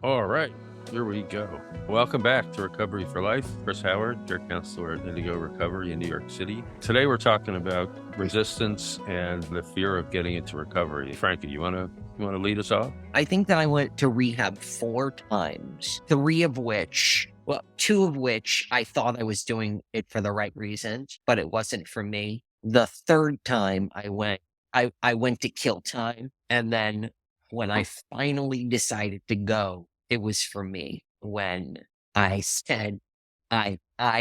All right, here we go. Welcome back to Recovery for Life. Chris Howard, your counselor at Indigo Recovery in New York City. Today we're talking about resistance and the fear of getting into recovery. Frankie, you wanna lead us off? I think that I went to rehab 4 times, 3 of which, well, 2 of which I thought I was doing it for the right reasons, but it wasn't for me. The 3rd time I went to kill time, and then when I finally decided to go, it was for me when I said, I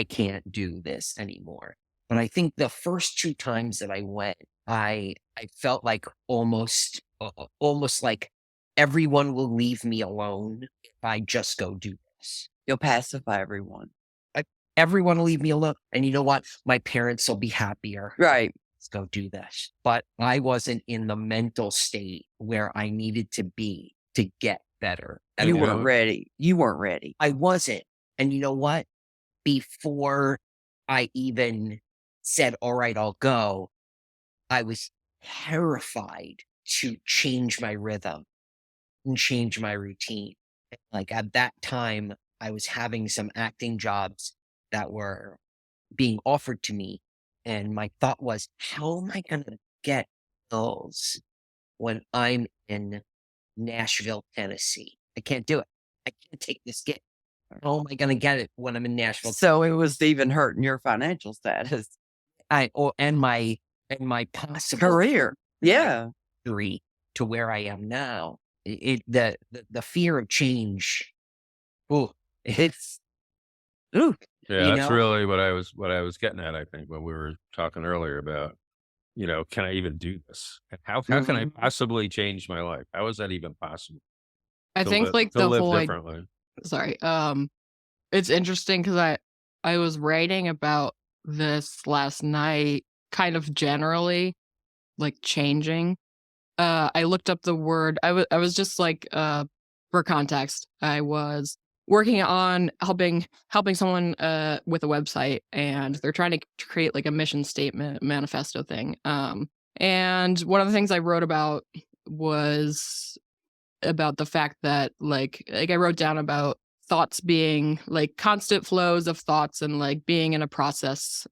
can't do this anymore. But I think the first 2 times that I went, I felt like almost like everyone will leave me alone if I just go do this. You'll pacify everyone. Everyone will leave me alone. And you know what? My parents will be happier. Right. Let's go do this. But I wasn't in the mental state where I needed to be to get better. You weren't ready. You weren't ready. I wasn't. And you know what? Before I even said, all right, I'll go, I was terrified to change my rhythm and change my routine. Like at that time, I was having some acting jobs that were being offered to me. And my thought was, how am I going to get those when I'm in Nashville, Tennessee? I can't do it. I can't take this gig. How am I going to get it when I'm in Nashville? So it was even hurting your financial status. And my possible Career. Yeah. to where I am now. The fear of change. Oh, it's Yeah, you that's know? really what I was getting at, I think, when we were talking earlier about, can I even do this? And how can I possibly change my life? How is that even possible? I think like to the live whole differently. sorry. It's interesting because I was writing about this last night, kind of generally, like changing. I looked up the word. I was just like, for context, I was working on helping someone with a website, and they're trying to create like a mission statement manifesto thing. And one of the things I wrote about was about the fact that like I wrote down about thoughts being like constant flows of thoughts, and like being in a process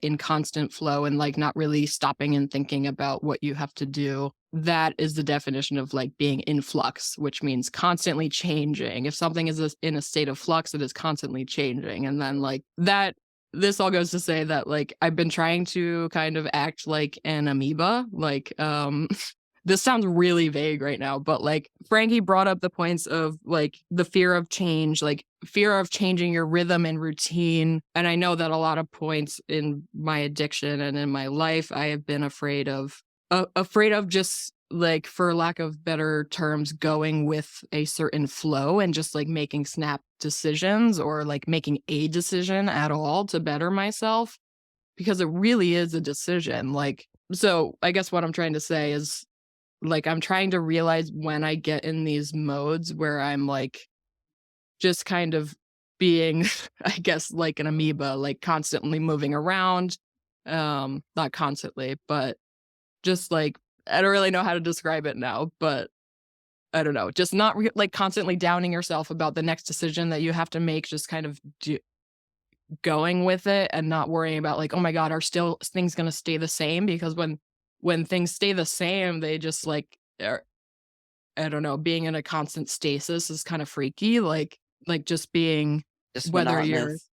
in constant flow, and like not really stopping and thinking about what you have to do. That is the definition of like being in flux, which means constantly changing. If something is in a state of flux, it is constantly changing. And then like that, this all goes to say that like I've been trying to kind of act like an amoeba, like this sounds really vague right now, but like Frankie brought up the points of like the fear of change, like fear of changing your rhythm and routine. And I know that a lot of points in my addiction and in my life, I have been afraid of just like, for lack of better terms, going with a certain flow and just like making snap decisions, or like making a decision at all to better myself, because it really is a decision. Like, so I guess what I'm trying to say is, like, I'm trying to realize when I get in these modes where I'm like just kind of being, I guess, like an amoeba, like constantly moving around. Not constantly, but just like, I don't really know how to describe it now, but I don't know, just not like constantly downing yourself about the next decision that you have to make, just kind of going with it and not worrying about like, oh my God, are still things going to stay the same? Because when things stay the same, they just like are, I don't know, being in a constant stasis is kind of freaky. Like just being, Just whether you're, monotonous.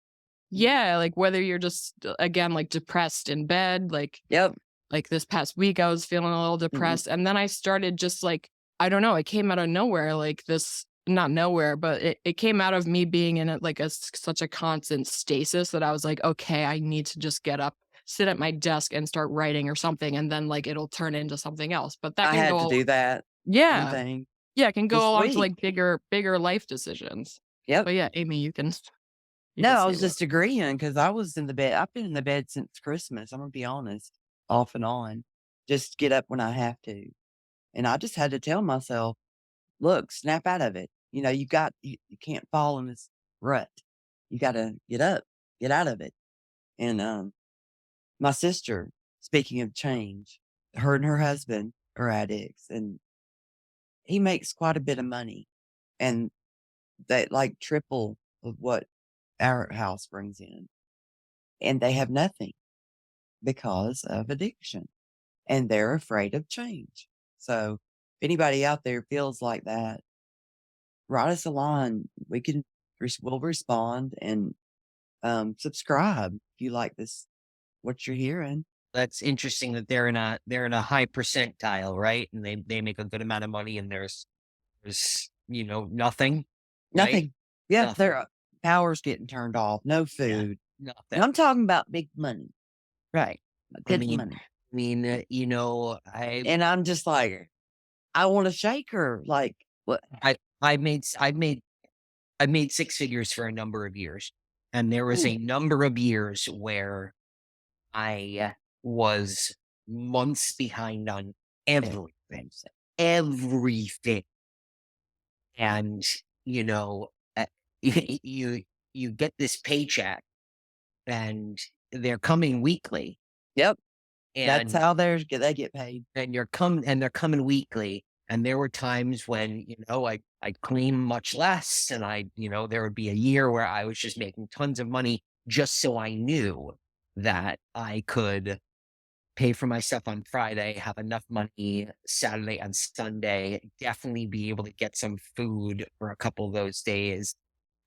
yeah, like whether you're just again like depressed in bed, like Yep. like this past week I was feeling a little depressed, and then I started just like, I don't know, it came out of nowhere, like this, not nowhere, but it came out of me being in it like such a constant stasis that I was like, okay, I need to just get up, sit at my desk and start writing or something, and then like it'll turn into something else. But that I can had go to do that. Same yeah. thing. Yeah, it can go This along to week. like bigger life decisions. Yep. But yeah, Amy, you can No, I say was just agreeing because I was in the bed. I've been in the bed since Christmas. I'm gonna be honest, off and on. Just get up when I have to, and I just had to tell myself, "Look, snap out of it. You can't fall in this rut. You got to get up, get out of it." And my sister, speaking of change, her and her husband are addicts, and he makes quite a bit of money, and that like triple of what our house brings in, and they have nothing because of addiction, and they're afraid of change. So if anybody out there feels like that, write us a line. We'll respond and subscribe if you like this, what you're hearing. That's interesting that they're in a high percentile, right? And they make a good amount of money, and there's nothing, right? Nothing. Yeah, Nothing. their power's getting turned off. No food. Nothing. And I'm talking about big money. Right. Good money. And I'm just like, I want to shake her. Like, what? I've made 6 figures for a number of years, and there was a number of years where I was months behind on everything, and you get this paycheck, and they're coming weekly. Yep. And that's how they get paid. And they're coming weekly. And there were times when, I'd claim much less, and there would be a year where I was just making tons of money just so I knew that I could pay for my stuff on Friday, have enough money Saturday and Sunday, definitely be able to get some food for a couple of those days.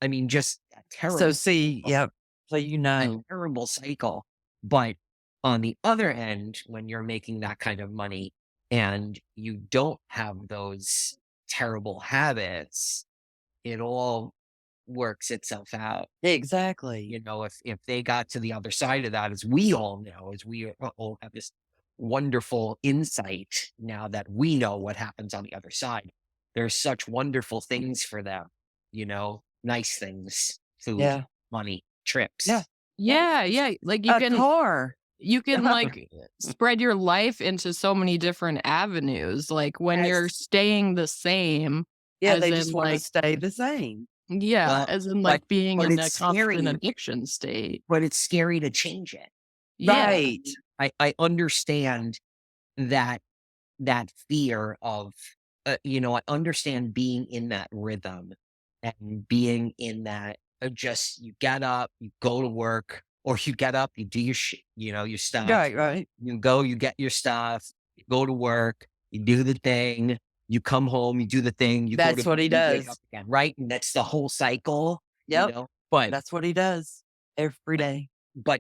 I mean, just a terrible. So see, yep. So a terrible cycle. But on the other end, when you're making that kind of money and you don't have those terrible habits, it all works itself out. Exactly. If they got to the other side of that, as we all know, as we all have this wonderful insight now that we know what happens on the other side, there's such wonderful things for them, nice things, food, money, trips. Yeah. Like you can car. You can like spread your life into so many different avenues. Like when you're staying the same. Yeah, they just want to stay the same. Yeah, as in like being in a constant addiction state. But it's scary to change it. Yeah. Right. I understand that fear of, I understand being in that rhythm and being in that, just you get up, you go to work, or you get up, you do your your stuff. Right. You go, you get your stuff, you go to work, you do the thing, you come home, you do the thing. That's what he does. Again, right? And that's the whole cycle. Yep. But that's what he does every day. But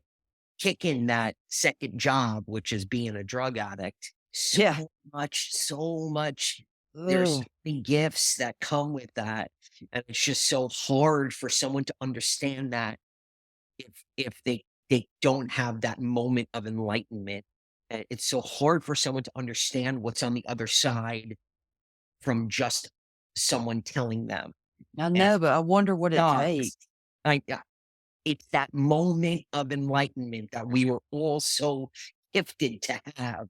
kicking that second job, which is being a drug addict, so much. There's so many gifts that come with that. And it's just so hard for someone to understand that if they don't have that moment of enlightenment. It's so hard for someone to understand what's on the other side from just someone telling them. I know, but I wonder what it takes. It's that moment of enlightenment that we were all so gifted to have.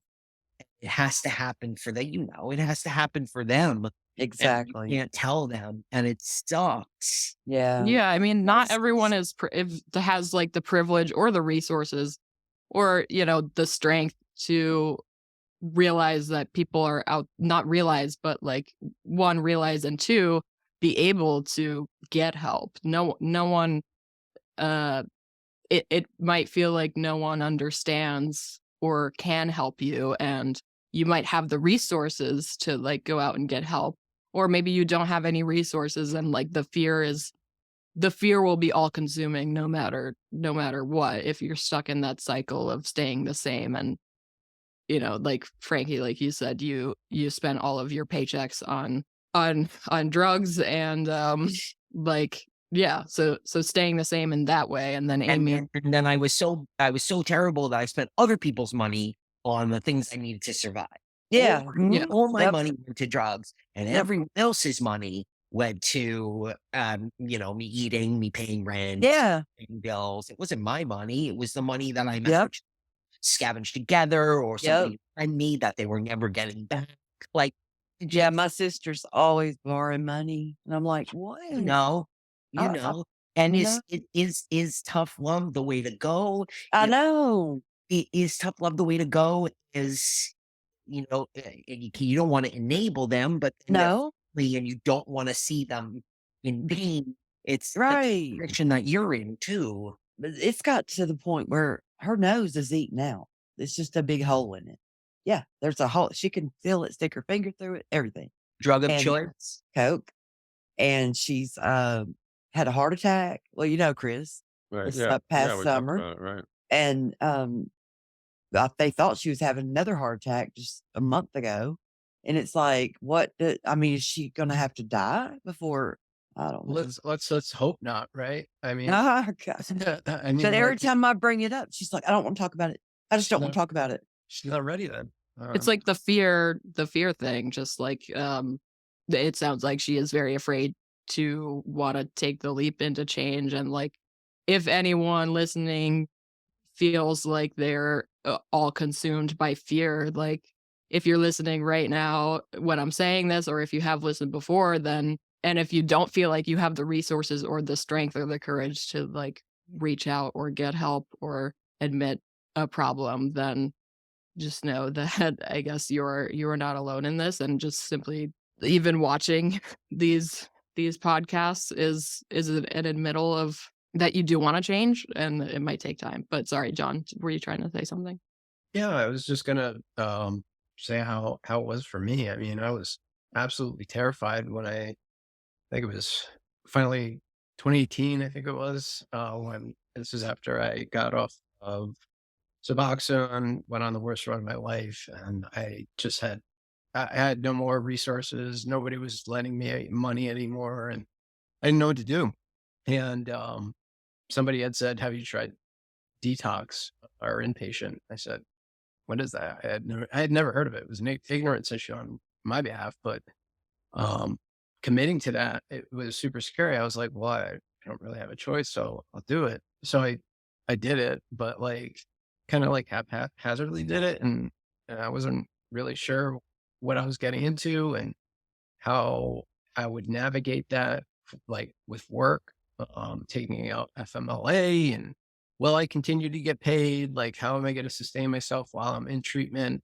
It has to happen for them, it has to happen for them. Exactly. You can't tell them, and it sucks. Yeah. Yeah, I mean, not everyone has like the privilege or the resources or, the strength to realize that people are out, not realize, but like one, realize, and two, be able to get help. No one, it might feel like no one understands or can help you, and you might have the resources to like go out and get help, or maybe you don't have any resources, and like the fear will be all consuming no matter what, if you're stuck in that cycle of staying the same. And like Frankie, like you said, you spent all of your paychecks on drugs, and so staying the same in that way. And then and then I was so terrible that I spent other people's money on the things I needed to survive. Yeah. All my money went to drugs, and everyone else's money went to me eating, me paying rent, paying bills. It wasn't my money. It was the money that I scavenged together, or somebody friend me that they were never getting back. Like, my sister's always borrowing money, and I'm like, what? And it is tough love the way to go. I know. It is tough love the way to go. Is you don't want to enable them, but no, and you don't want to see them Indeed. It's the Right. direction that you're in too. But it's got to the point where her nose is eaten out. It's just a big hole in it. Yeah, there's a hole. She can feel it, stick her finger through it, everything. Drug of And choice. Coke. And she's had a heart attack. Well, you know, Chris, Right. it's Yeah. past We talked summer. about it, right. And they thought she was having another heart attack just a month ago. And it's like, I mean, is she going to have to die before? I don't know. Let's hope not, right? I mean, Ah, God. I mean, But every like, time I bring it up, she's like, I don't want to talk about it. I just don't want to talk about it. she's not ready then. It's like the fear thing, just like it sounds like she is very afraid to want to take the leap into change. And like, if anyone listening feels like they're all consumed by fear, like if you're listening right now when I'm saying this, or if you have listened before, then, and if you don't feel like you have the resources or the strength or the courage to like reach out or get help or admit a problem, then just know that I guess you're not alone in this. And just simply even watching these podcasts is an admittal of that you do want to change, and it might take time. But sorry, John, were you trying to say something? Yeah, I was just gonna say how it was for me. I mean, I was absolutely terrified when I think it was finally 2018, I think it was, when this is after I got off of Suboxone, went on the worst run of my life, and I had no more resources. Nobody was lending me money anymore, and I didn't know what to do. And somebody had said, "Have you tried detox or inpatient?" I said, "What is that?" I had never heard of it. It was an ignorance issue on my behalf, but committing to that, it was super scary. I was like, well, I don't really have a choice, so I'll do it. So I did it, but like kind of like haphazardly did it, and I wasn't really sure what I was getting into and how I would navigate that, like with work, taking out FMLA, and will I continue to get paid? Like, how am I going to sustain myself while I'm in treatment?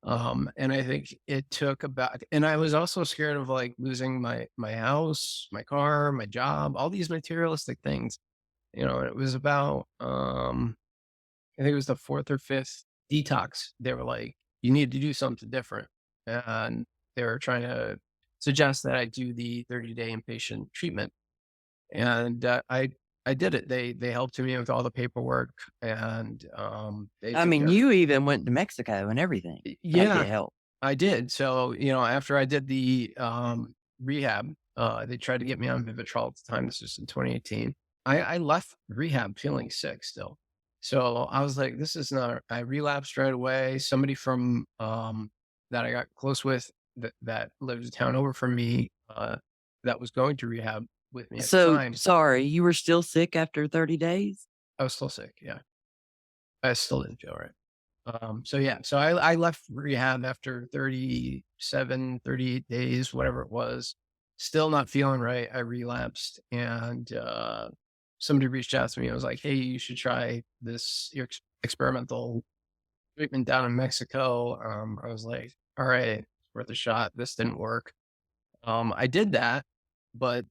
And I think it took and I was also scared of like losing my house, my car, my job, all these materialistic things. You know, it was about, I think it was the fourth or fifth detox. They were like, you need to do something different. And they were trying to suggest that I do the 30-day inpatient treatment. And I did it. They helped me with all the paperwork, and I mean, you even went to Mexico and everything. Yeah, help. I did. So, you know, after I did the rehab, they tried to get me on Vivitrol at the time. This was in 2018. I left rehab feeling sick still. So I was like, this is not, I relapsed right away. Somebody from that I got close with that lived a town over from me that was going to rehab with me at the time. Sorry, you were still sick after 30 days? I was still sick. Yeah. I still didn't feel right. So I left rehab after 37, 38 days, whatever it was, still not feeling right. I relapsed, and somebody reached out to me. I was like, hey, you should try this experimental treatment down in Mexico. I was like, all right, it's worth a shot. This didn't work. I did that, but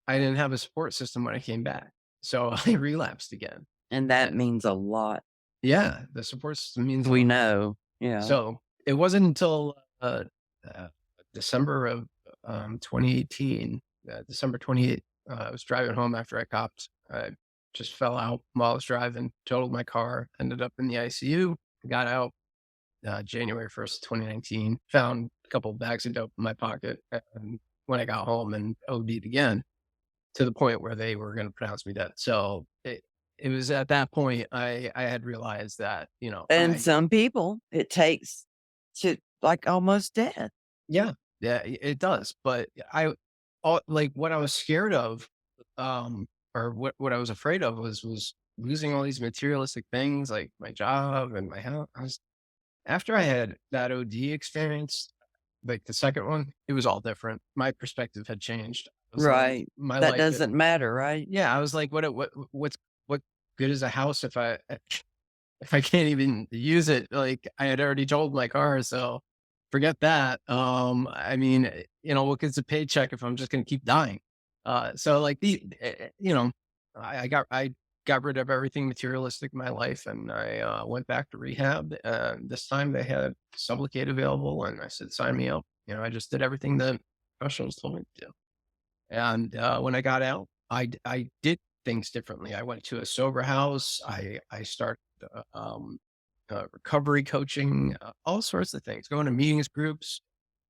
I didn't have a support system when I came back. So I relapsed again. And that means a lot. Yeah, the support system means we know. Yeah. So it wasn't until December of 2018, December 28th, I was driving home after I copped. I just fell out while I was driving, totaled my car, ended up in the ICU, got out January 1st, 2019, found a couple of bags of dope in my pocket. And when I got home and OD'd again, to the point where they were going to pronounce me dead. So it was at that point I had realized that, you know. And some people, it takes to like almost death. Yeah, it does. But like what I was scared of, or what I was afraid of was losing all these materialistic things like my job and my house. After I had that OD experience, like the second one, it was all different. My perspective had changed. Right. Like, that doesn't matter, right? Yeah. I was like, what good is a house if I can't even use it? Like I had already told my car, so forget that. I mean, you know, what good's a paycheck if I'm just going to keep dying? So like I got rid of everything materialistic in my life, and I went back to rehab. This time they had Sublocade available, and I said, sign me up. I just did everything that professionals told me to do. And when I got out, I did things differently. I went to a sober house. I started recovery coaching, all sorts of things, going to meetings, groups,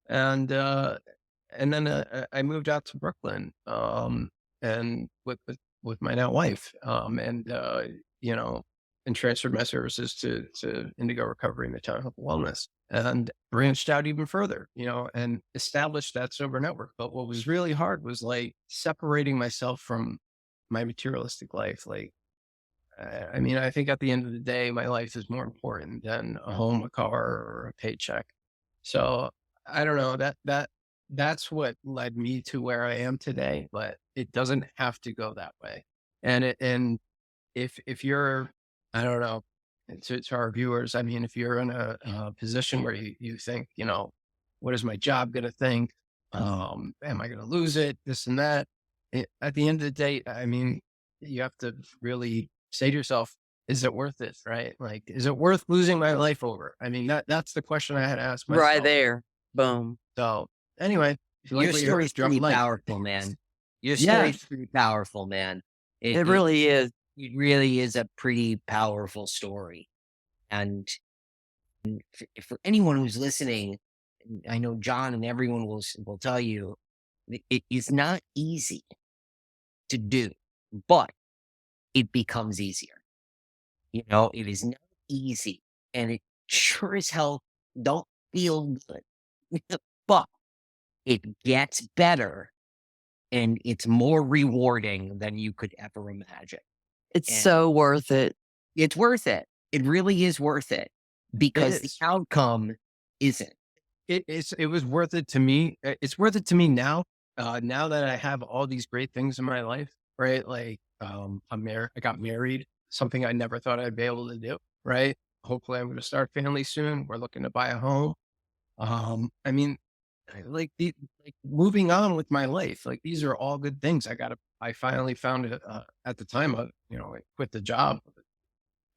and then I moved out to Brooklyn, and with my now wife, and transferred my services to Indigo Recovery and the Town Health and Wellness, and branched out even further, and established that sober network. But what was really hard was like separating myself from my materialistic life. Like, I think at the end of the day, my life is more important than a home, a car, or a paycheck. So I don't know, that's what led me to where I am today, but it doesn't have to go that way. And if you're, I don't know, to our viewers, I mean, if you're in a position where you think, what is my job going to think? Am I going to lose it? This and that. At the end of the day, I mean, you have to really say to yourself, is it worth it? Right? Like, is it worth losing my life over? I mean, that's the question I had to ask myself. Right there. Boom. So anyway, if you like Your what you heard, story's drop a pretty like. powerful, man. Your Yeah. story's pretty powerful, man. It really is. It really is a pretty powerful story. And for anyone who's listening, I know John and everyone will tell you, it is not easy to do, but it becomes easier. It is not easy, and it sure as hell don't feel good, but it gets better, and it's more rewarding than you could ever imagine. It's And so worth it. it's worth it. It really is worth it, because the is. outcome isn't. It was worth it to me. It's worth it to me now. Now that I have all these great things in my life, right? Like, I got married, something I never thought I'd be able to do, right? Hopefully I'm going to start family soon. We're looking to buy a home. I mean, like moving on with my life, like these are all good things. I finally found it, at the time of, I quit the job.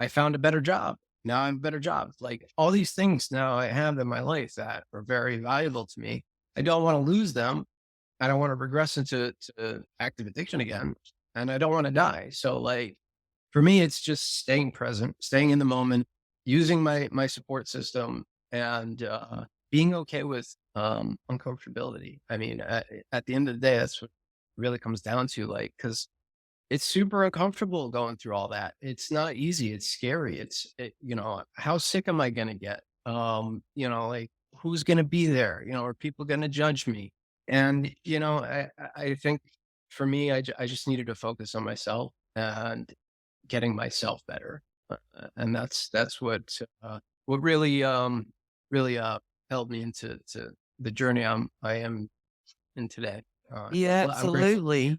I found a better job. Now I have a better job. Like all these things now I have in my life that are very valuable to me. I don't want to lose them. I don't want to regress into active addiction again. And I don't want to die. So like, for me, it's just staying present, staying in the moment, using my support system, and being okay with uncomfortability. I mean, at the end of the day, that's what it really comes down to. Like, because it's super uncomfortable going through all that. It's not easy. It's scary. How sick am I going to get? Like who's going to be there? Are people going to judge me? And, I think for me, I just needed to focus on myself and getting myself better. And that's what really held me into the journey I am in today. Yeah, I'm grateful. absolutely.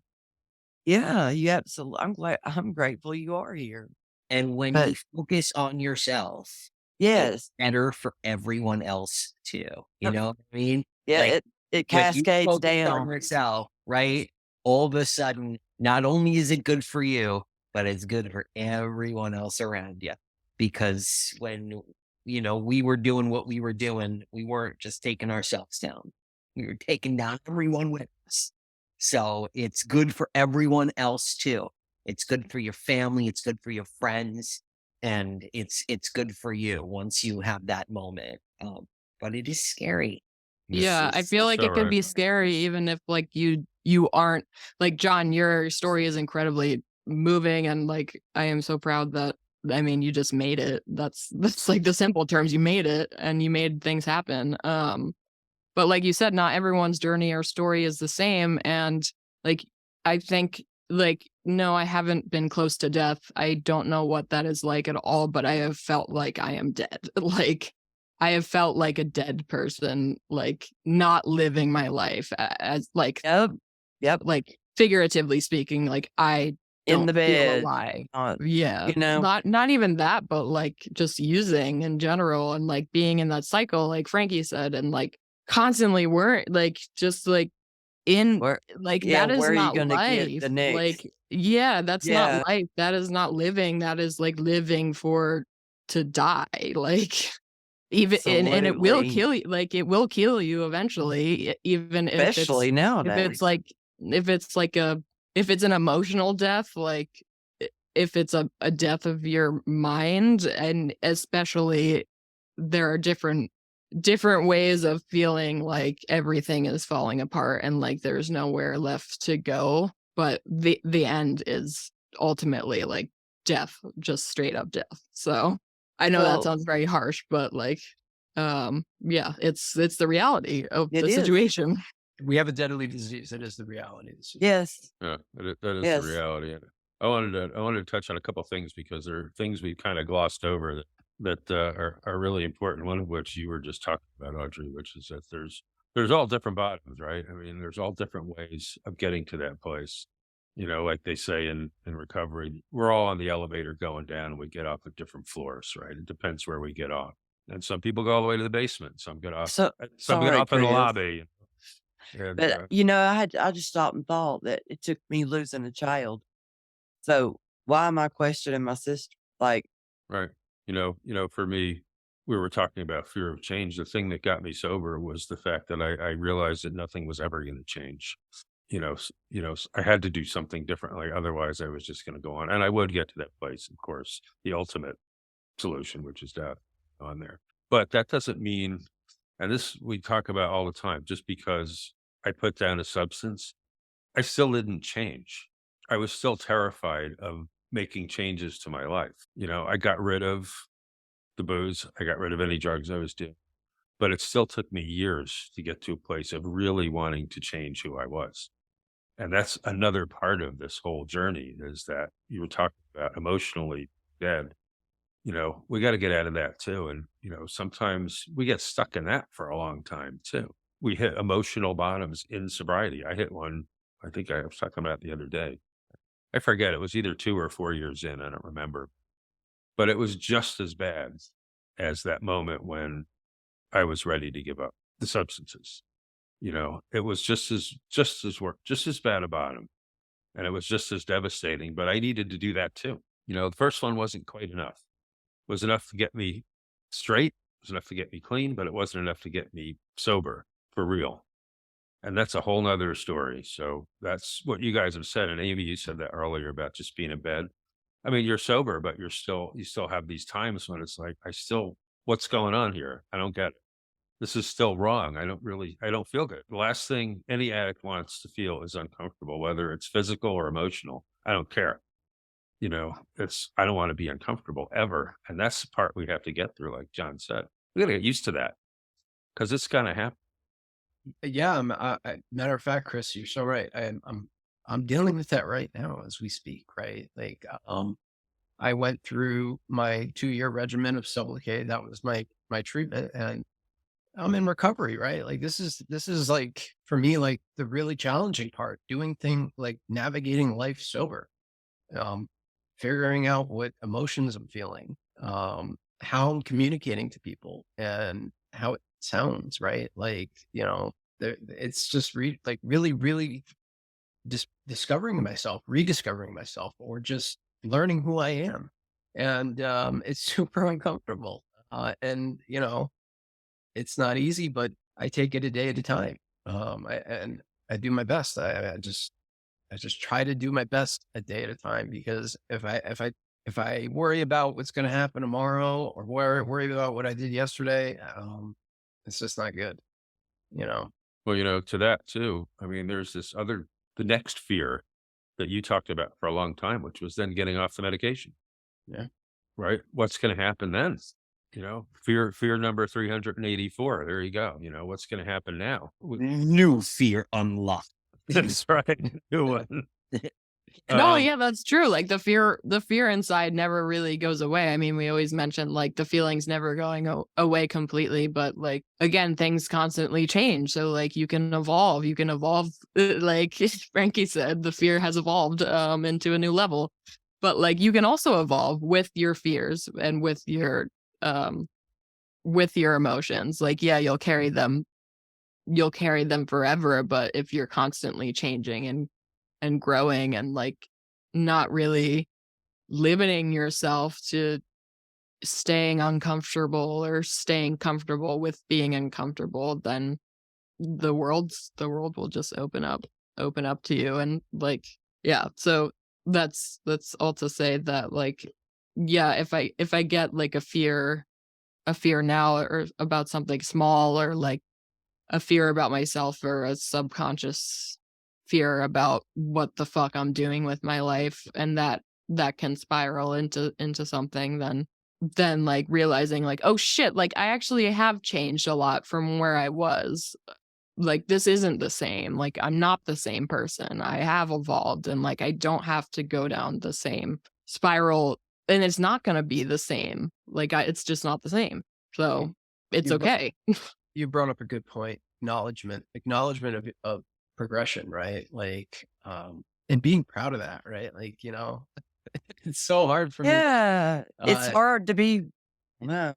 Yeah, you absolutely. I'm grateful you are here. And when But you focus on yourself, it's yes, better for everyone else too. You Yep. know what I mean? yeah, Like, it if you cascades focus on down. yourself, right? All of a sudden, not only is it good for you, but it's good for everyone else around you. Because when, we were doing what we were doing, we weren't just taking ourselves down. We were taking down everyone with us. So it's good for everyone else too. It's good for your family. It's good for your friends. And it's good for you once you have that moment. But it is scary. Yeah, I feel like so it can right. be scary even if like you aren't like John, your story is incredibly moving, and like I am so proud that you just made it. That's like the simple terms. You made it and you made things happen. But like you said, not everyone's journey or story is the same. And like, I think like, no, I haven't been close to death. I don't know what that is like at all, but I have felt like I am dead. Like I have felt like a dead person, like not living my life as like, Yep. like figuratively speaking, like I In don't the feel bed. alive. Uh, Yeah. you know, Not even that, but like just using in general and like being in that cycle, like Frankie said, and like constantly weren't like just like in Where like yeah, that is where are you not gonna get life. the next? Like, yeah, that's not Yeah, life. That is not living. That is like living for to die. Like even and it will absolutely. kill you. Like it will kill you eventually, even Especially if it's nowadays. like if it's like a if it's an emotional death, like if it's a death of your mind, and especially there are different ways of feeling like everything is falling apart and like there's nowhere left to go, but the end is ultimately like death, just straight up death. So I know that Well, sounds very harsh, but like yeah, it's the reality of it the is. situation. We have a deadly disease. It is the reality. Yes. Yeah, that is the Yes. reality. And I wanted to touch on a couple things because there are things we kind of glossed over that are really important. One of which you were just talking about, Audrey, which is that there's all different bottoms, right? I mean, there's all different ways of getting to that place. Like they say in recovery, we're all on the elevator going down, and we get off at different floors, right? It depends where we get off. And some people go all the way to the basement. Some get off. So Some get sorry, off in the Chris. lobby. And But I just stopped and thought that it took me losing a child. So why am I questioning my sister? Like, right. For me, we were talking about fear of change. The thing that got me sober was the fact that I realized that nothing was ever going to change. I had to do something differently. Otherwise, I was just going to go on. And I would get to that place, of course, the ultimate solution, which is death on there. But that doesn't mean, and this we talk about all the time, just because I put down a substance, I still didn't change. I was still terrified of making changes to my life. I got rid of the booze. I got rid of any drugs I was doing, but it still took me years to get to a place of really wanting to change who I was. And that's another part of this whole journey is that you were talking about emotionally dead. We got to get out of that too. And, sometimes we get stuck in that for a long time too. We hit emotional bottoms in sobriety. I hit one, I think I was talking about it the other day. I forget. It was either 2 or 4 years in. I don't remember, but it was just as bad as that moment when I was ready to give up the substances. It was just as bad a bottom, and it was just as devastating, but I needed to do that too. The first one wasn't quite enough. It was enough to get me straight. It was enough to get me clean, but it wasn't enough to get me sober for real. And that's a whole nother story. So that's what you guys have said. And Amy, you said that earlier about just being in bed. I mean, you're sober, but you still have these times when it's like, what's going on here? I don't get it. This is still wrong. I don't feel good. The last thing any addict wants to feel is uncomfortable, whether it's physical or emotional. I don't care. I don't want to be uncomfortable ever. And that's the part we have to get through. Like John said, we got to get used to that because it's going to happen. Yeah. Matter of fact, Chris, you're so right. I'm dealing with that right now as we speak. Right. Like, I went through my 2-year regimen of Sublocade. That was my treatment, and I'm in recovery, right? Like this is like for me, like the really challenging part, doing thing like navigating life sober, um, figuring out what emotions I'm feeling, how I'm communicating to people and how it sounds, right? Like, it's just like really, really discovering myself, rediscovering myself, or just learning who I am. And, it's super uncomfortable. And, it's not easy, but I take it a day at a time. And I do my best. I just try to do my best a day at a time, because if I worry about what's going to happen tomorrow, or worry about what I did yesterday, it's just not good, you know? Well, to that too, I mean, there's the next fear that you talked about for a long time, which was then getting off the medication, Yeah. right? What's going to happen then? Fear number 384. There you go. What's going to happen now? New fear unlocked. That's right. New one. No, Um, yeah, that's true. Like the fear inside never really goes away. I mean, we always mention like the feelings never going away completely, but like again, things constantly change. So like you can evolve. Like Frankie said, the fear has evolved into a new level. But like you can also evolve with your fears and with your emotions. Like yeah, you'll carry them you'll carry them forever. But if you're constantly changing and growing and like not really limiting yourself to staying uncomfortable or staying comfortable with being uncomfortable, then the world will just open up to you. And like, yeah, so that's all to say that like, yeah, if I get like a fear now or about something small, or like a fear about myself, or a subconscious fear about what the fuck I'm doing with my life, and that can spiral into something, then like realizing like, oh shit, like I actually have changed a lot from where I was. Like this isn't the same. Like I'm not the same person. I have evolved, and like I don't have to go down the same spiral, and it's not going to be the same. Like it's just not the same. So it's You br- okay. you brought up a good point. Acknowledgement of progression, right? Like, and being proud of that, right? Like, it's so hard for me. Yeah. It's Uh, hard to be. No.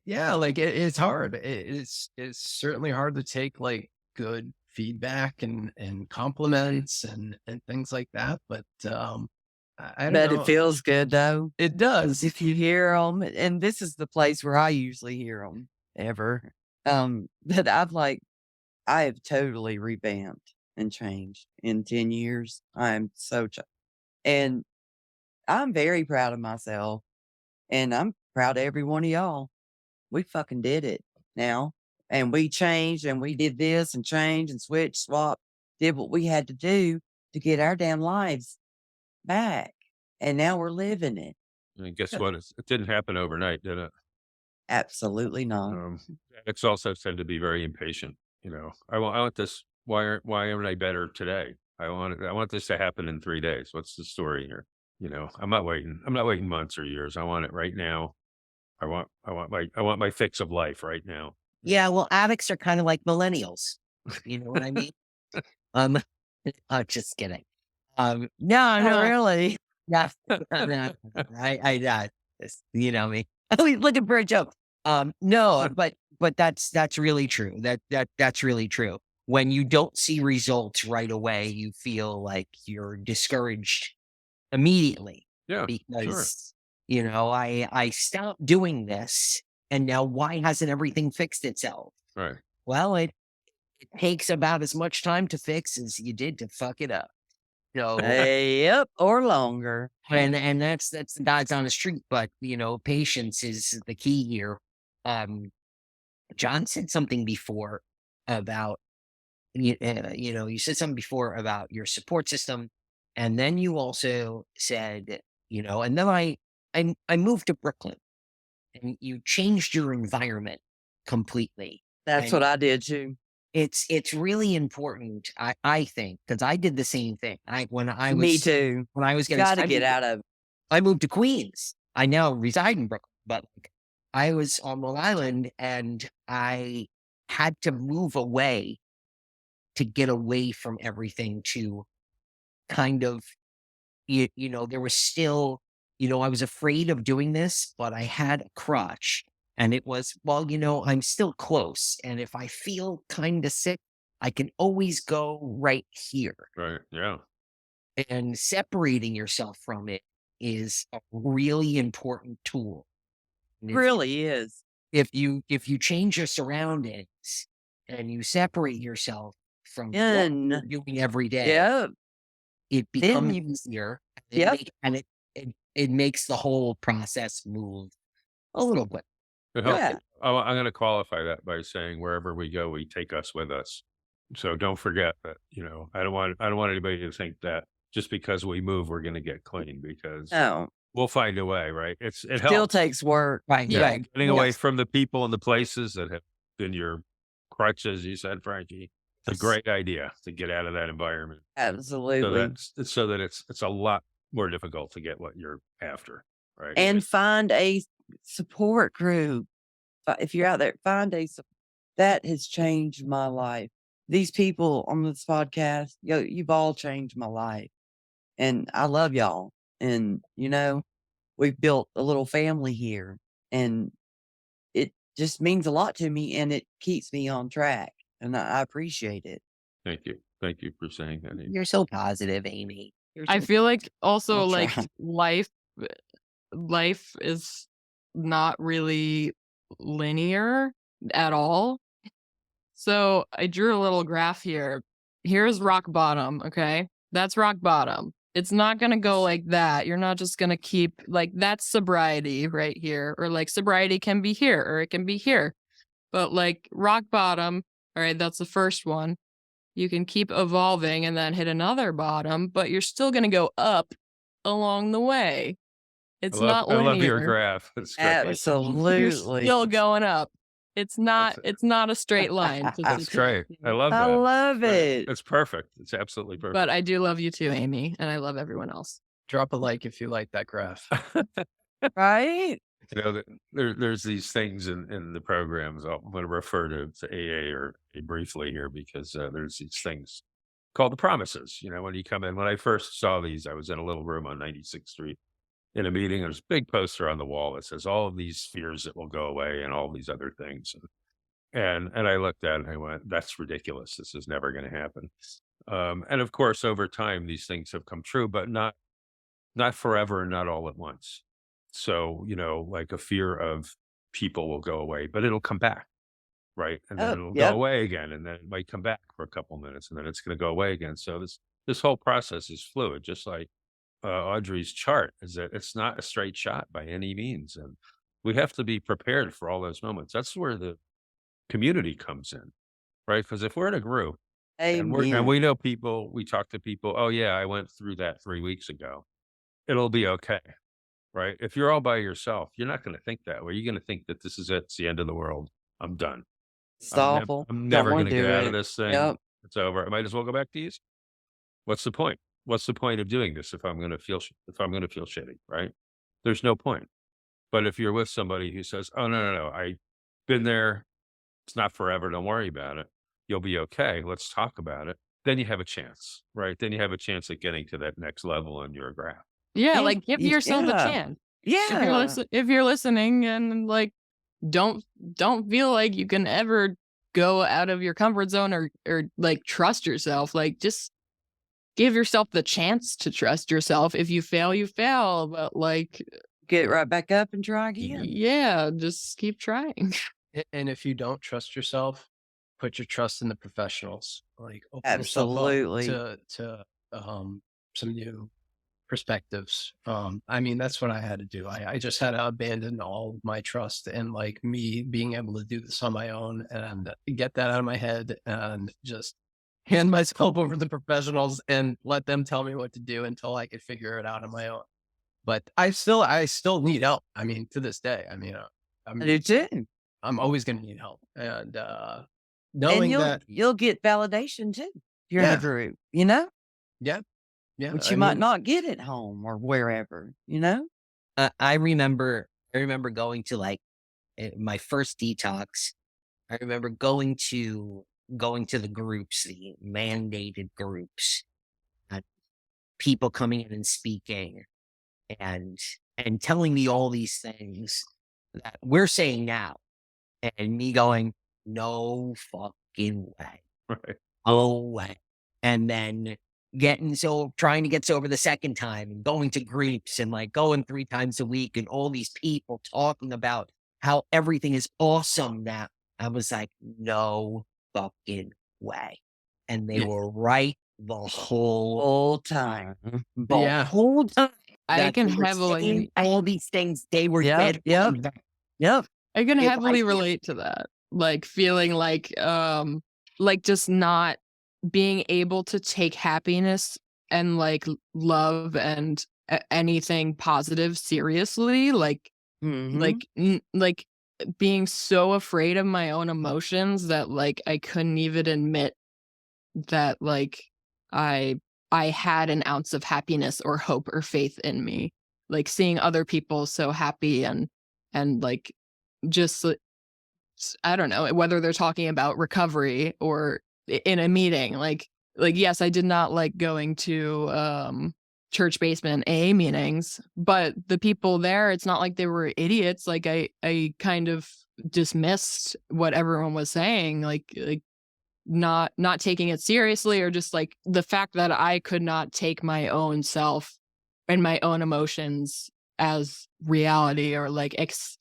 Yeah, like it's hard. It's certainly hard to take like good feedback and compliments and things like that. But I don't But know. it feels good though. It does. If you hear them, and this is the place where I usually hear them ever. That I have totally revamped and changed in 10 years. I'm and I'm very proud of myself, and I'm proud of every one of y'all. We fucking did it now. And we changed, and we did this and changed and switched, swapped, did what we had to do to get our damn lives back. And now we're living it. And guess what? It didn't happen overnight, did it? Absolutely not. Addicts also tend to be very impatient. I want this. Why aren't I better today? I want this to happen in 3 days. What's the story here? I'm not waiting. I'm not waiting months or years. I want it right now. I want my fix of life right now. Yeah, well, addicts are kind of like millennials. You know what I mean? Um, just kidding. No, Not really. no, no, you know me. Always looking for a joke. No, but that's really true. That's really true. When you don't see results right away, you feel like you're discouraged immediately. Yeah, sure. Because I stopped doing this, and now why hasn't everything fixed itself? Right. Well, it takes about as much time to fix as you did to fuck it up. So Yep, or longer. and that's the God's honest truth. But patience is the key here. John said something before about you said something before about your support system, and then you also said and then I moved to Brooklyn, and you changed your environment completely. That's And what I did too. it's really important, I think, because I did the same thing. Me too. When I was getting Got to get out of. I moved to Queens. I now reside in Brooklyn, but I was on Long Island, and I had to move away to get away from everything, to kind of, there was still, I was afraid of doing this, but I had a crutch, and it was, well, I'm still close. And if I feel kind of sick, I can always go right here. Right. Yeah. And separating yourself from it is a really important tool. And Really is. if you change your surroundings and you separate yourself from what And you're doing every day, yeah, it Then becomes easier. Yep. It makes the whole process move a little bit. It helps. Yeah. I'm going to qualify that by saying wherever we go, we take us with us. So don't forget that. I don't want anybody to think that just because we move, we're going to get clean, because No, we'll find a way. Right? It still helps. takes work. Right. Yeah, Right. getting away from the people and the places that have been your crutches, you said, Frankie. It's a great idea to get out of that environment. Absolutely. So that it's a lot more difficult to get what you're after, right? And find a support group. If you're out there, that has changed my life. These people on this podcast, you've all changed my life. And I love y'all. And, we've built a little family here, and it just means a lot to me, and it keeps me on track. and I appreciate it. Thank you. Thank you for saying that. Amy. You're so positive, Amy. You're I so feel like also I'll like try. life is not really linear at all. So I drew a little graph here. Here's rock bottom, okay? That's rock bottom. It's not going to go like that. You're not just going to keep like that's sobriety right here, or like sobriety can be here or it can be here. But like rock bottom, all right, that's the first one. You can keep evolving and then hit another bottom, but you're still going to go up along the way. It's not I love your linear. graph. It's great. You're Absolutely. still going up. It's That's not a straight line. That's great. I love I that. love it. It's perfect. It's absolutely perfect. But I do love you too, Amy, and I love everyone else. Drop a like if you like that graph. Right? You know, there's these things in the programs. I'm going to refer to AA or briefly here because there's these things called the promises. You know, when you come in, when I first saw these, I was in a little room on 96th Street in a meeting. There's a big poster on the wall that says all of these fears that will go away and all these other things. And I looked at it and I went, that's ridiculous. This is never going to happen. And of course, over time, these things have come true, but not forever and not all at once. So, you know, like a fear of people will go away, but it'll come back, right? And then Oh, it'll go yep. away again, and then it might come back for a couple minutes, and then it's going to go away again. So this whole process is fluid, just like Audrey's chart is that it's not a straight shot by any means, and we have to be prepared for all those moments. That's where the community comes in, right? Because if we're in a group and Amen. we know people, we talk to people. Oh yeah, I went through that 3 weeks ago. It'll be okay, right? If you're all by yourself, you're not going to think that way. You're going to think that this is it. It's the end of the world. I'm done. It's awful. I'm Don't never going wanna to do get out it. of this thing. Yep. It's over. I might as well go back to these. What's the point? What's the point of doing this if I'm going to feel shitty, right? There's no point. But if you're with somebody who says, "Oh no, I've been there. It's not forever. Don't worry about it. You'll be okay. Let's talk about it." Then you have a chance, right? Then you have a chance at getting to that next level in your graph. Yeah, Yeah, like give yourself a yeah. chance. Yeah. If you're listening and like don't feel like you can ever go out of your comfort zone or like trust yourself. Like just give yourself the chance to trust yourself. If you fail, you fail. But like Get right back up and try again. yeah, just keep trying. And if you don't trust yourself, put your trust in the professionals. Like open Absolutely. yourself up to some new perspectives. I mean, that's what I had to do. I just had to abandon all of my trust and like me being able to do this on my own and get that out of my head and just hand myself over to the professionals and let them tell me what to do until I could figure it out on my own. But I still need help. I mean, to this day, I mean, I do too. I'm always going to need help. And And knowing that, you'll get validation too. If you're in Yeah. a group, you know, yeah, which I you might mean, not get at home or wherever, you know? I remember going to like my first detox. I remember going to the groups, the mandated groups, and people coming in and speaking and telling me all these things that we're saying now, and me going, no fucking way. Right. No way. And then trying to get sober the second time and going to groups and like going 3 times a week and all these people talking about how everything is awesome now. I was like, no fucking way. And they Yeah. were right the whole time. The Yeah. whole time. I that can they were heavily saying all these things they were Yep, dead yep. wrong. Yep. I can If I heavily feel- relate to that. Like feeling like just not being able to take happiness and like love and anything positive seriously, like Mhm. like being so afraid of my own emotions that like I couldn't even admit that like I had an ounce of happiness or hope or faith in me. Like seeing other people so happy and like just I don't know whether they're talking about recovery or in a meeting. Like yes, I did not like going to church basement AA meetings, but the people there, it's not like they were idiots. Like I kind of dismissed what everyone was saying. Like not taking it seriously, or just like the fact that I could not take my own self and my own emotions as reality, or like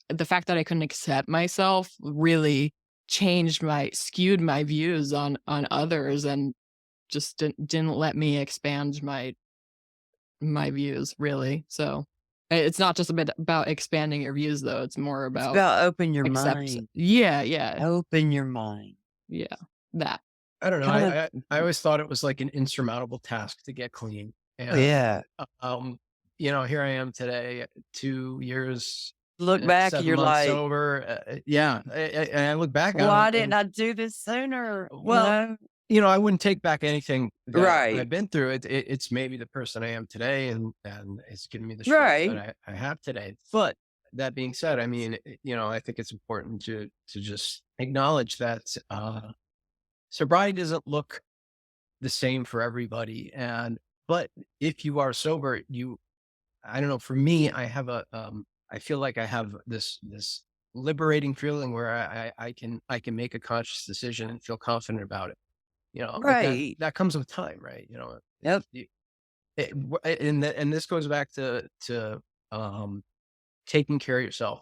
the fact that I couldn't accept myself really skewed my views on others, and just didn't let me expand my views really. So it's not just a bit about expanding your views though. It's more It's about about open your accept. mind. Yeah. Open your mind. Yeah. That. I don't know. Kind of. I always thought it was like an insurmountable task to get clean. Oh, And, yeah. Here I am today, 2 years, Look back and 7 you're months like, sober. Yeah. And I look back on why it didn't and, I do this sooner? well, I wouldn't take back anything that Right. I've been through. It's made me the person I am today, and it's given me the strength Right. that I have today. But that being said, I mean, I think it's important to just acknowledge that sobriety doesn't look the same for everybody. But if you are sober, I don't know, for me, I have I feel like I have this liberating feeling where I can make a conscious decision and feel confident about it. But Right. that comes with time, right? Yep. And this goes back to taking care of yourself.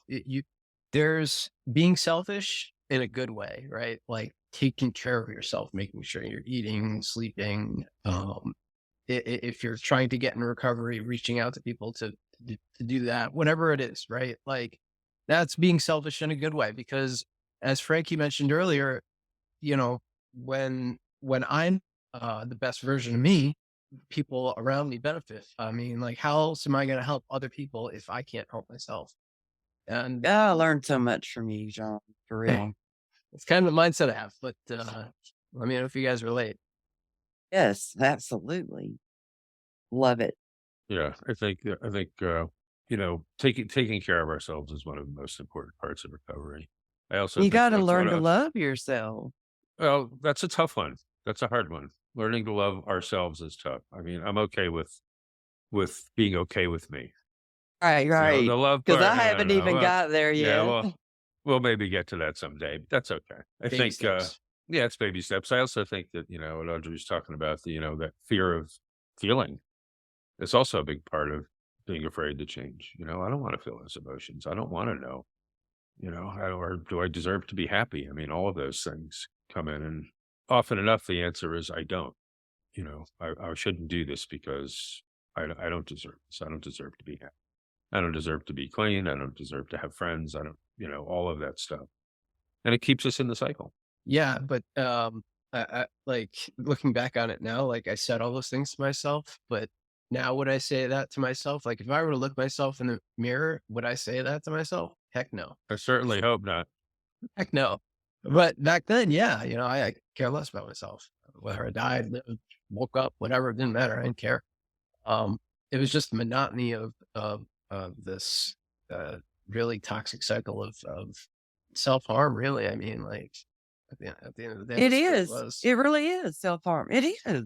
There's being selfish in a good way, right? Like taking care of yourself, making sure you're eating, sleeping. If you're trying to get in recovery, reaching out to people to do that, whatever it is, right? Like that's being selfish in a good way, because as Frankie mentioned earlier, when I'm the best version of me, people around me benefit. I mean, like, how else am I going to help other people if I can't help myself? And I learned so much from you, John, for real. it's kind of the mindset I have. But let me know if you guys relate. Yes, absolutely. Love it. Yeah, I think taking care of ourselves is one of the most important parts of recovery. I also You think got to that's learn one to of, love yourself. well, that's a tough one. That's a hard one. Learning to love ourselves is tough. I mean, I'm okay with being okay with me. Right, right. The love Because part, I haven't no. even Well, got there yeah, yet. well, we'll maybe get to that someday, but that's okay. I Baby think, steps. yeah, it's baby steps. I also think that, what Audrey was talking about, that fear of feeling, it's also a big part of being afraid to change. I don't want to feel those emotions. I don't want to know, or do I deserve to be happy? I mean, all of those things come in, and often enough, the answer is I don't. I shouldn't do this because I don't deserve this. I don't deserve to be happy. I don't deserve to be clean. I don't deserve to have friends. I don't, all of that stuff. And it keeps us in the cycle. Yeah, but I like looking back on it now, like I said all those things to myself, but now would I say that to myself? Like if I were to look myself in the mirror, would I say that to myself? Heck no. I certainly hope not. Heck no. But back then, yeah, I care less about myself. Whether I died, lived, woke up, whatever, it didn't matter. I didn't care. It was just the monotony of this really toxic cycle of self-harm, really. I mean, like at the end of the day, It that's what is. was. It really is self-harm. It is.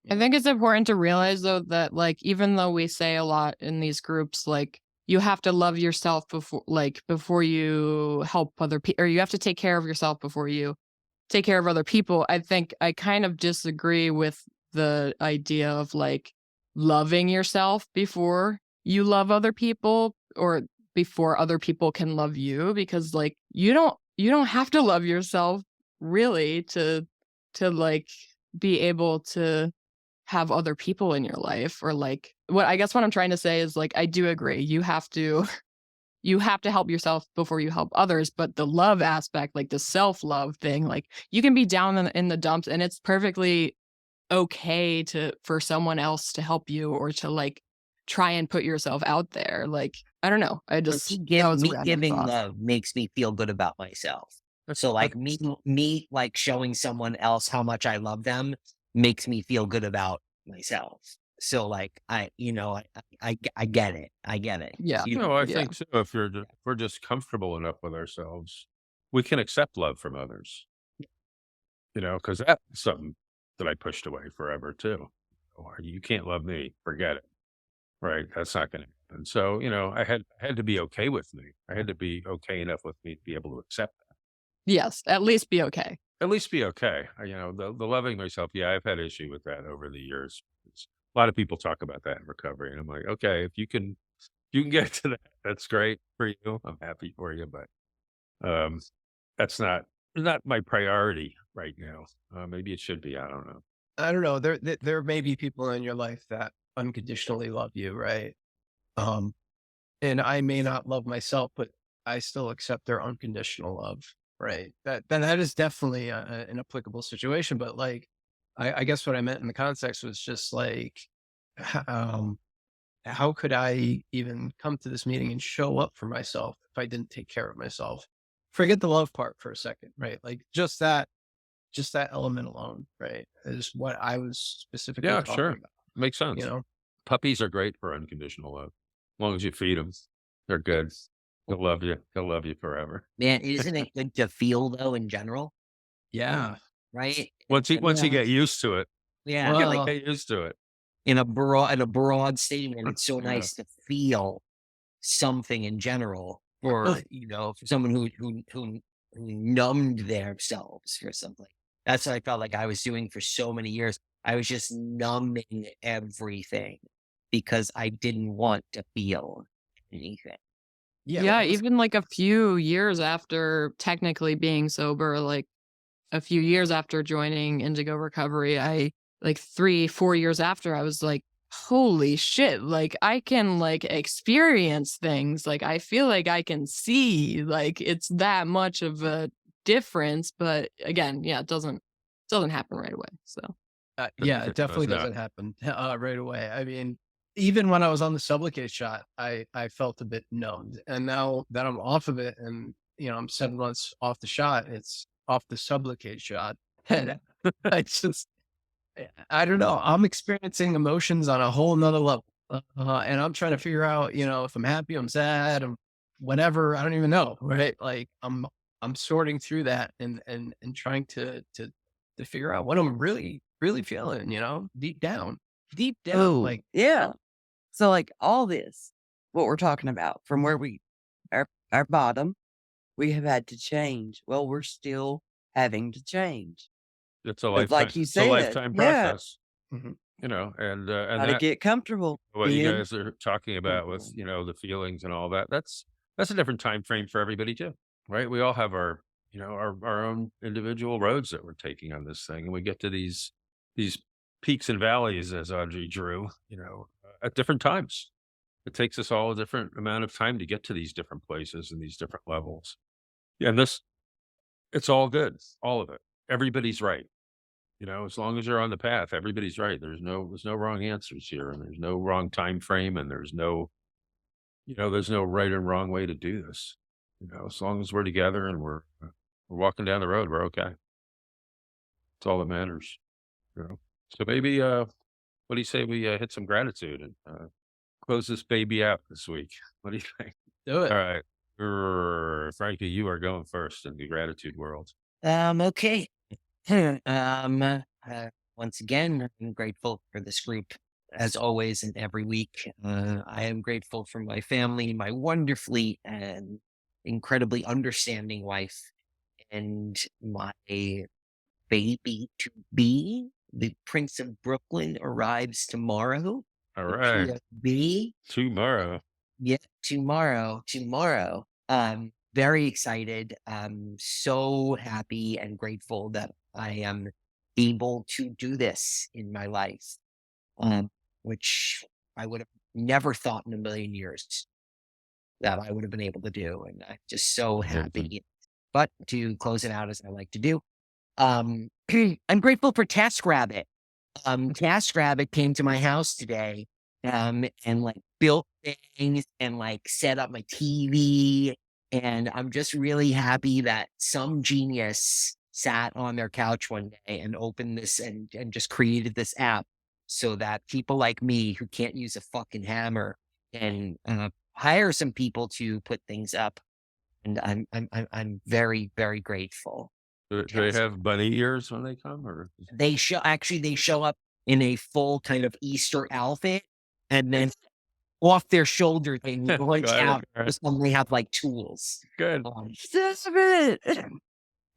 I think it's important to realize though that like even though we say a lot in these groups, like you have to love yourself before you help other people, or you have to take care of yourself before you take care of other people. I think I kind of disagree with the idea of like loving yourself before you love other people, or before other people can love you, because like you don't have to love yourself really to like be able to have other people in your life, or like what I'm trying to say is like I do agree you have to help yourself before you help others, but the love aspect, like the self-love thing, like you can be down in the dumps and it's perfectly okay for someone else to help you, or to like try and put yourself out there. Like I don't know, I just that was a Me random giving thought. love makes me feel good about myself. So like me like showing someone else how much I love them makes me feel good about myself. So like I get it. I get it. Yeah. I Yeah. think so. If we're just comfortable enough with ourselves, we can accept love from others. Because that's something that I pushed away forever too. You can't love me, forget it. Right? That's not going to happen. So I had to be okay with me. I had to be okay enough with me to be able to accept that. Yes, at least be okay. at least be okay. The loving myself. Yeah, I've had issue with that over the years. A lot of people talk about that in recovery, and I'm like, okay, if you can get to that, that's great for you. I'm happy for you, but um, that's not my priority right now. Maybe it should be. I don't know. I don't know. There may be people in your life that unconditionally love you, right? Um, and I may not love myself, but I still accept their unconditional love, right? That is definitely an applicable situation. But like, I guess what I meant in the context was just like, um, how could I even come to this meeting and show up for myself if I didn't take care of myself? Forget the love part for a second, right? Like just that element alone, right, is what I was specifically Yeah, talking sure, about, makes you sense. know? Puppies are great for unconditional love, as long as you feed them. They're good. They'll love you. They'll love you forever. Man, isn't it good to feel though in general, Yeah. right? Once you Yeah. get used to it, Yeah, like Well, get used to it. in a broad statement, it's so Yeah. nice to feel something in general for for someone who numbed themselves for something. That's what I felt like I was doing for so many years. I was just numbing everything because I didn't want to feel anything. yeah, Yeah, well, even like a few years after technically being sober, like a few years after joining Indigo Recovery, I like 3, 4 years after, I was like, holy shit, like I can like experience things. Like I feel like I can see, like it's that much of a difference. But again, yeah, it doesn't happen right away. So yeah, it No, it's definitely not. doesn't happen, right away. I mean, even when I was on the Sublocade shot, I felt a bit numbed, and now that I'm off of it and, I'm 7 months off the shot, it's off the Sublocade shot, and I just I don't know. I'm experiencing emotions on a whole nother level. And I'm trying to figure out, if I'm happy, I'm sad, I'm whatever. I don't even know. Right. Like I'm sorting through that and trying to figure out what I'm really, really feeling, deep down. Oh, Like, yeah. So like all this, what we're talking about from where our bottom, we have had to change. Well, we're still having to change. It's a But lifetime. like you It's a said, lifetime yeah, process. mhm. And gotta that get comfortable what you being guys are talking about with comfortable. the feelings and all that. That's a different time frame for everybody too, right? We all have our our own individual roads that we're taking on this thing, and we get to these peaks and valleys as Audrey drew, at different times. It takes us all a different amount of time to get to these different places and these different levels. Yeah, and this it's all good, all of it. Everybody's right. As long as you're on the path, everybody's right. There's no wrong answers here, and there's no wrong time frame, and there's no right and wrong way to do this. As long as we're together and we're walking down the road, we're okay. It's all that matters. So maybe what do you say we hit some gratitude and close this baby out this week? What do you think? Do All it. right. Frankie, you are going first in the gratitude world. Okay. Once again, I'm grateful for this group as always and every week. I am grateful for my family, my wonderfully and incredibly understanding wife, and my baby to be. The Prince of Brooklyn arrives tomorrow. All The right. PFB. Tomorrow. Yeah, tomorrow. Very excited. I'm so happy and grateful that I am able to do this in my life, which I would have never thought in a million years that I would have been able to do. And I'm just so Amazing. happy. But to close it out as I like to do, I'm grateful for TaskRabbit. TaskRabbit came to my house today, and like built things and like set up my TV. And I'm just really happy that some genius sat on their couch one day and opened this and just created this app so that people like me who can't use a fucking hammer can hire some people to put things up. And I'm very, very grateful. Do they have bunny ears when they come, or They show up in a full kind of Easter outfit, and then off their shoulder they launch Got it. out. All right. Just when they have like tools. Good. Stop it.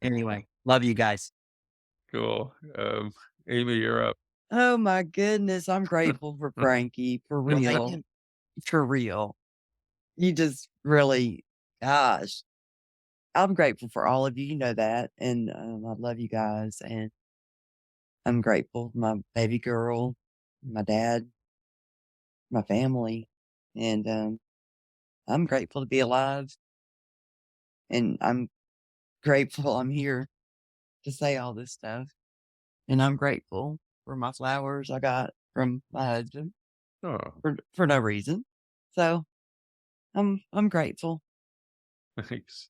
Anyway, Love you guys. Cool. Amy, you're up. Oh my goodness. I'm grateful for Frankie. For real. For real. You just really, gosh, I'm grateful for all of you. You know that. And I love you guys. And I'm grateful for my baby girl, my dad, my family. And I'm grateful to be alive. And I'm grateful I'm here to say all this stuff. And I'm grateful for my flowers I got from my husband Oh, for no reason. So I'm grateful. thanks.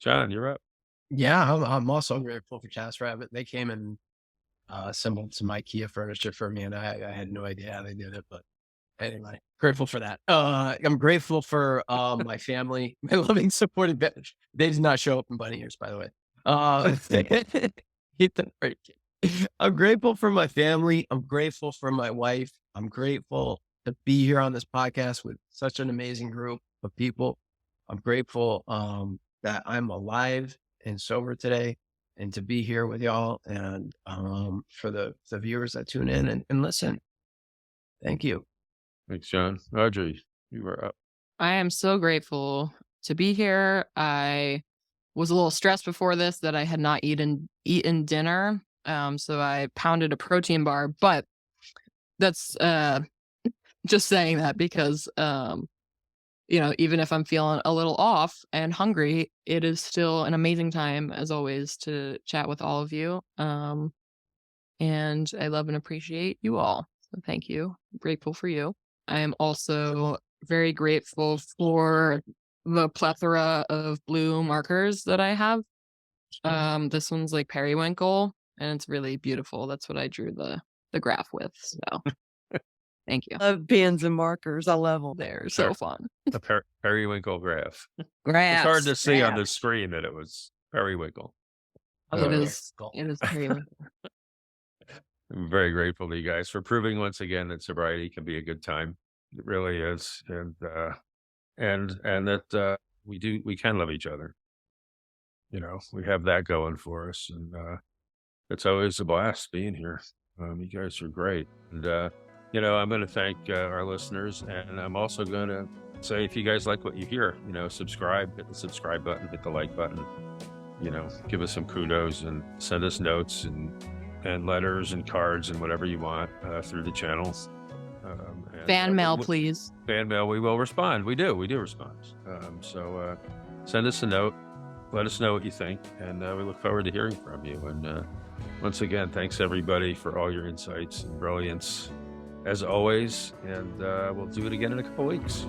John, you're up. Yeah, I'm also grateful for Chas Rabbit. They came and assembled some IKEA furniture for me, and I had no idea how they did it, but anyway, grateful for that. I'm grateful for my family, my loving, supportive. They did not show up in bunny ears, by the way. Hit the break. I'm grateful for my family. I'm grateful for my wife. I'm grateful to be here on this podcast with such an amazing group of people. I'm grateful that I'm alive and sober today, and to be here with y'all, and for the viewers that tune in and listen. Thank you. Thanks, John. Audrey, you were up. I am so grateful to be here. I was a little stressed before this that I had not eaten dinner. So I pounded a protein bar, but that's just saying that because even if I'm feeling a little off and hungry, it is still an amazing time as always to chat with all of you. And I love and appreciate you all. So thank you. I'm grateful for you. I am also very grateful for the plethora of blue markers that I have. This one's like periwinkle, and it's really beautiful. That's what I drew the graph with. So thank you. Love pens and markers. I love them. They're so fun. The periwinkle graph. Graphs. It's hard to see on the graphs. screen that it was periwinkle. It is periwinkle. I'm very grateful to you guys for proving once again that sobriety can be a good time. It really is, and that we can love each other. We have that going for us, and it's always a blast being here. You guys are great, and I'm going to thank our listeners, and I'm also going to say, if you guys like what you hear, subscribe, hit the subscribe button, hit the like button, give us some kudos and send us notes and letters and cards and whatever you want through the channels. Fan mail, please. Fan mail, we will respond. We do respond. So send us a note. Let us know what you think, and we look forward to hearing from you. And once again, thanks everybody for all your insights and brilliance, as always. And we'll do it again in a couple weeks.